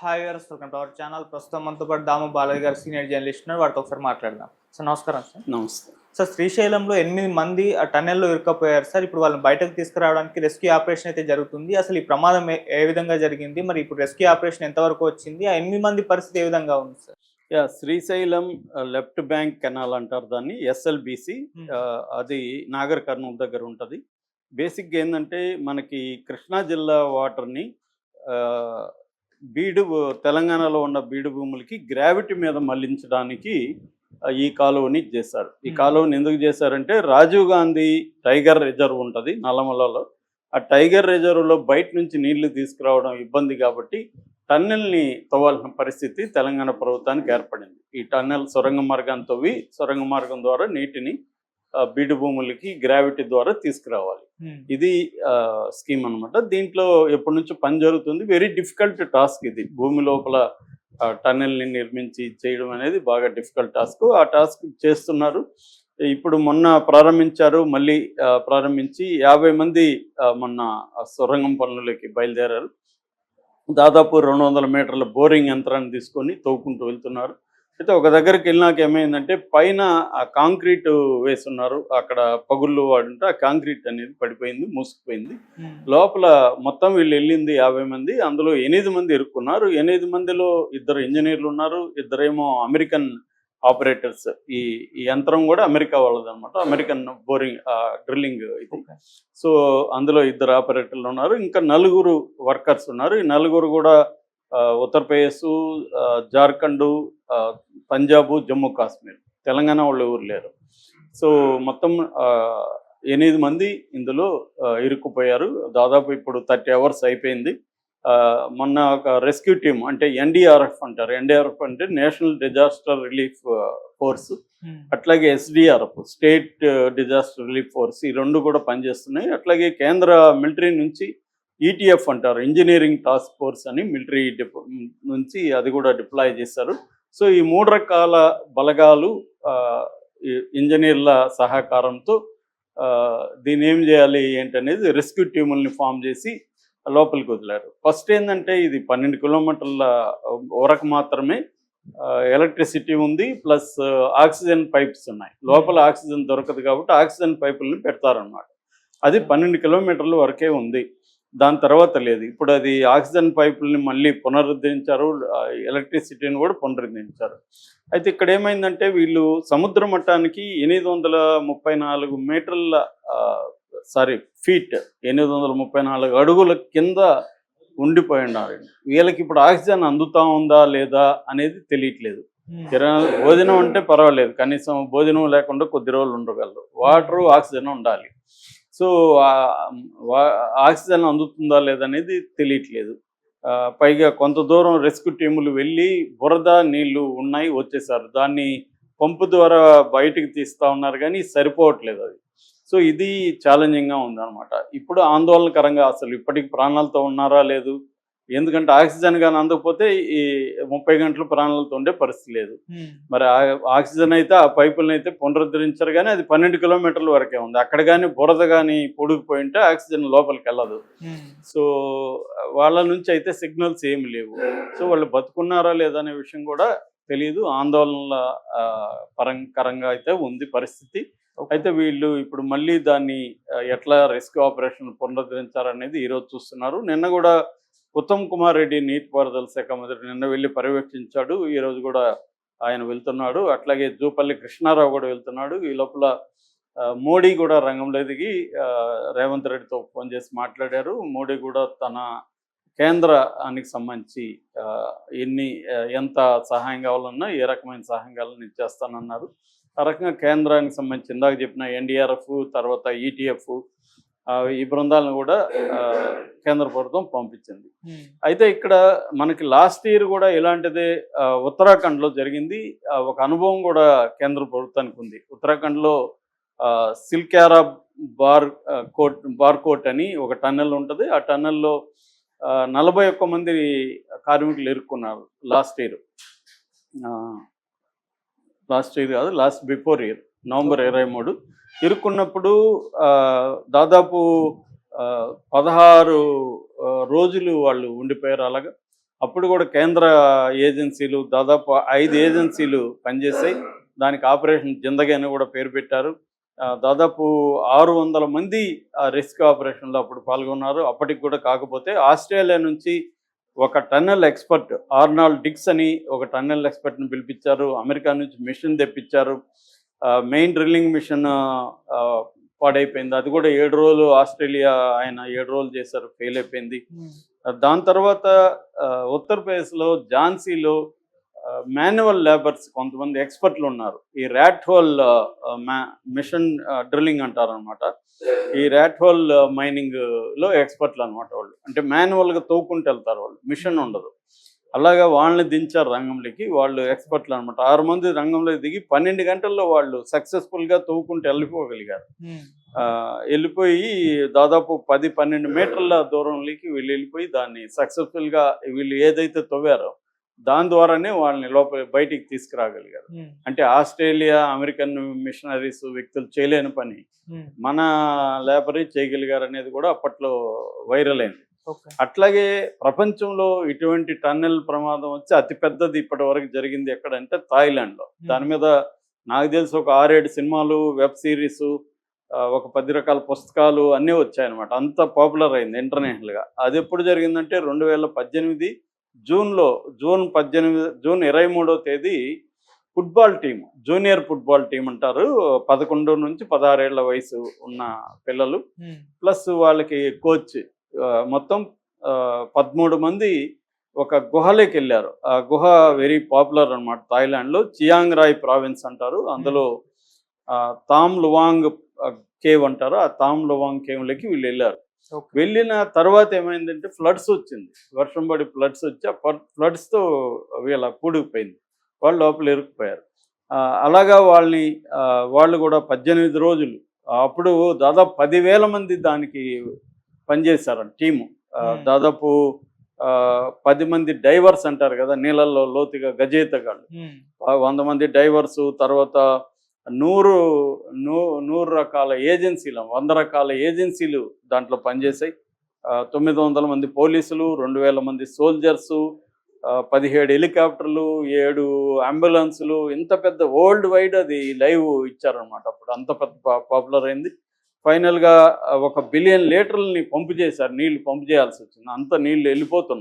Hi viewers, welcome to our channel. ప్రస్తుతం మనతో పాటు దాము బాలయ్య గారు సీనియర్ జర్నలిస్ట్ ఉన్నారు. వారితో ఒకసారి మాట్లాడదాం. సార్ నమస్కారం. సార్ నమస్తే. సార్ శ్రీశైలంలో 8 మంది ఆ టన్నెల్లో ఇరుక్కపోయారు సార్. ఇప్పుడు వాళ్ళని బయటకు తీసుకురావడానికి రెస్క్యూ ఆపరేషన్ అయితే జరుగుతుంది. అసలు ఈ ప్రమాదం ఏ విధంగా జరిగింది, మరి ఇప్పుడు రెస్క్యూ ఆపరేషన్ ఎంతవరకు వచ్చింది, ఆ 8 మంది పరిస్థితి ఏ విధంగా ఉంది sir? Srisailam left bank canal అంటారు దాన్ని, ఎస్ఎల్బిసి. అది నాగర్ కర్నూలు దగ్గర ఉంటుంది. బేసిక్గా ఏంటంటే మనకి కృష్ణా జిల్లా వాటర్ని బీడు తెలంగాణలో ఉన్న బీడు భూములకి గ్రావిటీ మీద మళ్లించడానికి ఈ కాలువని చేశారు. ఈ కాలువని ఎందుకు చేశారంటే రాజీవ్ గాంధీ టైగర్ రిజర్వ్ ఉంటుంది నల్లమలలో. ఆ టైగర్ రిజర్వ్లో బయట నుంచి నీళ్లు తీసుకురావడం ఇబ్బంది కాబట్టి టన్నెల్ని తవ్వాల్సిన పరిస్థితి తెలంగాణ ప్రభుత్వానికి ఏర్పడింది. ఈ టన్నెల్ సొరంగ మార్గాన్ని తవ్వి సొరంగ మార్గం ద్వారా నీటిని బీడు భూములకి గ్రావిటీ ద్వారా తీసుకురావాలి. ఇది స్కీమ్ అనమాట. దీంట్లో ఎప్పటి నుంచో పని జరుగుతుంది. వెరీ డిఫికల్ట్ టాస్క్ ఇది. భూమి లోపల టన్నెల్ని నిర్మించి చేయడం అనేది బాగా డిఫికల్ట్ టాస్క్. ఆ టాస్క్ చేస్తున్నారు. ఇప్పుడు మొన్న ప్రారంభించారు, మళ్ళీ ప్రారంభించి 50 మంది మొన్న సొరంగం పనులకి బయలుదేరారు. దాదాపు 200 మీటర్ల బోరింగ్ యంత్రాన్ని తీసుకొని తవ్వుకుంటూ వెళ్తున్నారు. అయితే ఒక దగ్గరికి వెళ్ళినాక ఏమైందంటే పైన ఆ కాంక్రీట్ వేస్తున్నారు. అక్కడ పగుళ్ళు వాడుంటే ఆ కాంక్రీట్ అనేది పడిపోయింది, మూసుకుపోయింది. లోపల మొత్తం వీళ్ళు వెళ్ళింది 50 మంది. అందులో 8 మంది ఇరుక్కున్నారు. 8 మందిలో 2 ఇంజనీర్లు ఉన్నారు, 2 అమెరికన్ ఆపరేటర్స్. ఈ యంత్రం కూడా అమెరికా వాళ్ళది అనమాట, అమెరికన్ బోరింగ్ డ్రిల్లింగ్ ఇది. సో అందులో 2 ఆపరేటర్లు ఉన్నారు, ఇంకా 4 వర్కర్స్ ఉన్నారు. ఈ 4 కూడా ఉత్తరప్రదేశ్, జార్ఖండ్, పంజాబ్, జమ్మూ కాశ్మీర్, తెలంగాణ వాళ్ళు ఎవరు లేరు. సో మొత్తం 8 మంది ఇందులో ఇరుక్కుపోయారు. దాదాపు ఇప్పుడు 30 అవర్స్ అయిపోయింది. మొన్న ఒక రెస్క్యూ టీమ్, అంటే ఎన్డీఆర్ఎఫ్ అంటారు. ఎన్డీఆర్ఎఫ్ అంటే నేషనల్ డిజాస్టర్ రిలీఫ్ ఫోర్స్, అట్లాగే SDRF state disaster relief force, ఈ 2 కూడా పనిచేస్తున్నాయి. అట్లాగే కేంద్ర మిలిటరీ నుంచి ఈటీఎఫ్ అంటారు, ఇంజనీరింగ్ టాస్క్ ఫోర్స్ అని మిలిటరీ నుంచి అది కూడా డిప్లాయ్ చేశారు. సో ఈ 3 రకాల బలగాలు ఇంజనీర్ల సహకారంతో దీన్ని ఏం చేయాలి ఏంటనేది రెస్క్యూ టీముల్ని ఫామ్ చేసి లోపలికి వదిలారు. ఫస్ట్ ఏంటంటే ఇది 12 కిలోమీటర్ల వరకు మాత్రమే ఎలక్ట్రిసిటీ ఉంది, ప్లస్ ఆక్సిజన్ పైప్స్ ఉన్నాయి. లోపల ఆక్సిజన్ దొరకదు కాబట్టి ఆక్సిజన్ పైపుల్ని పెడతారన్నమాట. అది 12 కిలోమీటర్ల వరకే ఉంది, దాని తర్వాత లేదు. ఇప్పుడు అది ఆక్సిజన్ పైపుల్ని మళ్ళీ పునరుద్ధరించారు, ఎలక్ట్రిసిటీని కూడా పునరుద్ధరించారు. అయితే ఇక్కడ ఏమైందంటే వీళ్ళు సముద్ర మట్టానికి 834 మీటర్ల ఫీట్ 834 అడుగుల కింద ఉండిపోయి ఉన్నారు. వీళ్ళకి ఇప్పుడు ఆక్సిజన్ అందుతా ఉందా లేదా అనేది తెలియట్లేదు. భోజనం అంటే పర్వాలేదు, కనీసం భోజనం లేకుండా కొద్ది రోజులు ఉండగలరు. వాటరు, ఆక్సిజన్ ఉండాలి. సో ఆక్సిజన్ అందుతుందా లేదనేది తెలియట్లేదు. పైగా కొంత దూరం రెస్క్యూ టీములు వెళ్ళి బురద నీళ్లు ఉన్నాయి వచ్చేసారు. దాన్ని పంపు ద్వారా బయటికి తీస్తూ ఉన్నారు, కానీ సరిపోవట్లేదు అది. సో ఇది ఛాలెంజింగ్గా ఉందన్నమాట. ఇప్పుడు ఆందోళనకరంగా అసలు ఇప్పటికి ప్రాణాలతో ఉన్నారా లేదు, ఎందుకంటే ఆక్సిజన్ కానీ అందకపోతే ఈ 30 గంటలు ప్రాణాలతో ఉండే పరిస్థితి లేదు. మరి ఆక్సిజన్ అయితే ఆ పైపులను అయితే పునరుద్ధరించారు, కానీ అది 12 కిలోమీటర్ల వరకే ఉంది. అక్కడ కానీ బురద కానీ పొడిగిపోయి ఉంటే ఆక్సిజన్ లోపలికి వెళ్ళదు. సో వాళ్ళ నుంచి అయితే సిగ్నల్స్ ఏమి లేవు. సో వాళ్ళు బతుకున్నారా లేదా అనే విషయం కూడా తెలియదు. ఆందోళనల కరంగా అయితే ఉంది పరిస్థితి. అయితే వీళ్ళు ఇప్పుడు మళ్ళీ దాన్ని ఎట్లా రెస్క్యూ ఆపరేషన్ పునరుద్ధరించారనేది ఈరోజు చూస్తున్నారు. నిన్న కూడా ఉత్తమ్ కుమార్ రెడ్డి నీటిపారుదల శాఖ మంత్రి నిన్న వెళ్ళి పర్యవేక్షించాడు. ఈరోజు కూడా ఆయన వెళ్తున్నాడు. అట్లాగే జూపల్లి కృష్ణారావు కూడా వెళ్తున్నాడు. ఈ లోపల మోడీ కూడా రంగంలో దిగి రేవంత్ రెడ్డితో ఫోన్ చేసి మాట్లాడారు. మోడీ కూడా తన కేంద్రానికి సంబంధించి ఎంత సహాయం కావాలన్నా ఏ రకమైన సహాయం కావాలని ఇచ్చేస్తానన్నారు. ఆ రకంగా కేంద్రానికి సంబంధించి ఇందాక చెప్పిన ఎన్డీఆర్ఎఫ్, తర్వాత ఈటీఎఫ్, ఈ బృందాలను కూడా కేంద్ర ప్రభుత్వం పంపించింది. అయితే ఇక్కడ మనకి లాస్ట్ ఇయర్ కూడా ఇలాంటిదే ఉత్తరాఖండ్లో జరిగింది. ఒక అనుభవం కూడా కేంద్ర ప్రభుత్వానికి ఉంది. ఉత్తరాఖండ్లో సిల్క్యారా బార్ కోట్ అని ఒక టన్నెల్ ఉంటుంది. ఆ టన్నెల్లో 41 మంది కార్మికులు ఇరుక్కున్నారు లాస్ట్ ఇయర్ కాదు, బిఫోర్ ఇయర్ నవంబర్ 23 ఇరుక్కున్నప్పుడు దాదాపు 16 రోజులు వాళ్ళు ఉండిపోయారు. అలాగా అప్పుడు కూడా కేంద్ర ఏజెన్సీలు దాదాపు 5 ఏజెన్సీలు పనిచేసాయి. దానికి ఆపరేషన్ జిందగీ అని కూడా పేరు పెట్టారు. దాదాపు 600 మంది ఆ రెస్క్యూ ఆపరేషన్లో అప్పుడు పాల్గొన్నారు. అప్పటికి కూడా కాకపోతే ఆస్ట్రేలియా నుంచి ఒక టన్నెల్ ఎక్స్పర్ట్ ఆర్నాల్డ్ డిక్స్ అని ఒక టన్నెల్ ఎక్స్పర్ట్ని పిలిపించారు. అమెరికా నుంచి మిషన్ తెప్పించారు. మెయిన్ డ్రిల్లింగ్ మిషన్ పాడైపోయింది. అది కూడా 7 రోజులు ఆస్ట్రేలియా ఆయన 7 రోజులు చేశారు, ఫెయిల్ అయిపోయింది. దాని తర్వాత ఉత్తరప్రదేశ్లో ఝాన్సీలో మాన్యువల్ లేబర్స్ కొంతమంది ఎక్స్పర్ట్లు ఉన్నారు. ఈ ర్యాట్ హోల్ మిషన్ డ్రిల్లింగ్ అంటారనమాట. ఈ ర్యాట్ హోల్ మైనింగ్లో ఎక్స్పర్ట్లు అనమాట వాళ్ళు. అంటే మాన్యువల్గా తవ్వుకుంటూ వెళ్తారు వాళ్ళు, మిషన్ ఉండదు. అలాగా వాళ్ళని దించారు రంగంలోకి. వాళ్ళు ఎక్స్పర్ట్లు అనమాట. 6 మంది రంగంలోకి దిగి 12 గంటల్లో వాళ్ళు సక్సెస్ఫుల్గా తవ్వుకుంటూ వెళ్ళిపోగలిగారు. వెళ్ళిపోయి దాదాపు 10-12 మీటర్ల దూరంలోకి వీళ్ళు వెళ్ళిపోయి దాన్ని సక్సెస్ఫుల్గా వీళ్ళు ఏదైతే తవ్వారో దాని ద్వారానే వాళ్ళని బయటికి తీసుకురాగలిగారు. అంటే ఆస్ట్రేలియా, అమెరికన్ మిషనరీస్ వ్యక్తులు చేయలేని పని మన లేబరీ చేయగలిగారు అనేది కూడా అప్పట్లో వైరల్ అయింది. అట్లాగే ప్రపంచంలో ఇటువంటి టన్నెల్ ప్రమాదం వచ్చి అతిపెద్దది ఇప్పటి వరకు జరిగింది ఎక్కడంటే థాయిలాండ్లో. దాని మీద నాకు తెలిసి ఒక 6-7 సినిమాలు, వెబ్ సిరీస్, ఒక 10 రకాల పుస్తకాలు అన్నీ వచ్చాయన్నమాట. అంత పాపులర్ అయింది ఇంటర్నేషనల్గా. అది ఎప్పుడు జరిగిందంటే 2018 జూన్ 23వ తేదీ football team, junior football team అంటారు, 11 నుంచి 16 ఏళ్ల వయసు ఉన్న పిల్లలు ప్లస్ వాళ్ళకి కోచ్, మొత్తం 13 మంది ఒక గుహలోకి వెళ్ళారు. ఆ గుహ వెరీ పాపులర్ అనమాట థాయిలాండ్లో. చియాంగ్ రాయ్ ప్రావిన్స్ అంటారు. అందులో తామ్ లువాంగ్ కేవ్ అంటారు. ఆ తామ్ లువాంగ్ కేవ్లోకి వీళ్ళు వెళ్ళారు. వెళ్ళిన తర్వాత ఏమైందంటే ఫ్లడ్స్ వచ్చింది, వర్షం పడి ఫ్లడ్స్ వచ్చి ఆ ఫ్లడ్స్తో వీళ్ళ కూడుకుపోయింది. వాళ్ళు లోపల ఇరుక్కుపోయారు. అలాగా వాళ్ళు కూడా 18 రోజులు, అప్పుడు దాదాపు 10,000 మంది దానికి పనిచేశారు టీము. దాదాపు 10 మంది డైవర్స్ అంటారు కదా, నీళ్ళల్లో లోతుగా గజేతగాళ్ళు, 100 మంది డైవర్సు, తర్వాత 100 రకాల ఏజెన్సీలు, 100 రకాల ఏజెన్సీలు దాంట్లో పనిచేసాయి. 900 మంది పోలీసులు, 2,000 మంది సోల్జర్సు, 17 హెలికాప్టర్లు, 7 అంబులెన్సులు, ఇంత పెద్ద వరల్డ్ వైడ్ అది లైవ్ ఇచ్చారనమాట. అప్పుడు అంత పెద్ద పాపులర్ అయింది. ఫైనల్గా 1 బిలియన్ లీటర్లని పంపు చేశారు, నీళ్లు పంపు చేయాల్సి వచ్చింది. అంత నీళ్లు వెళ్ళిపోతున్నాయి.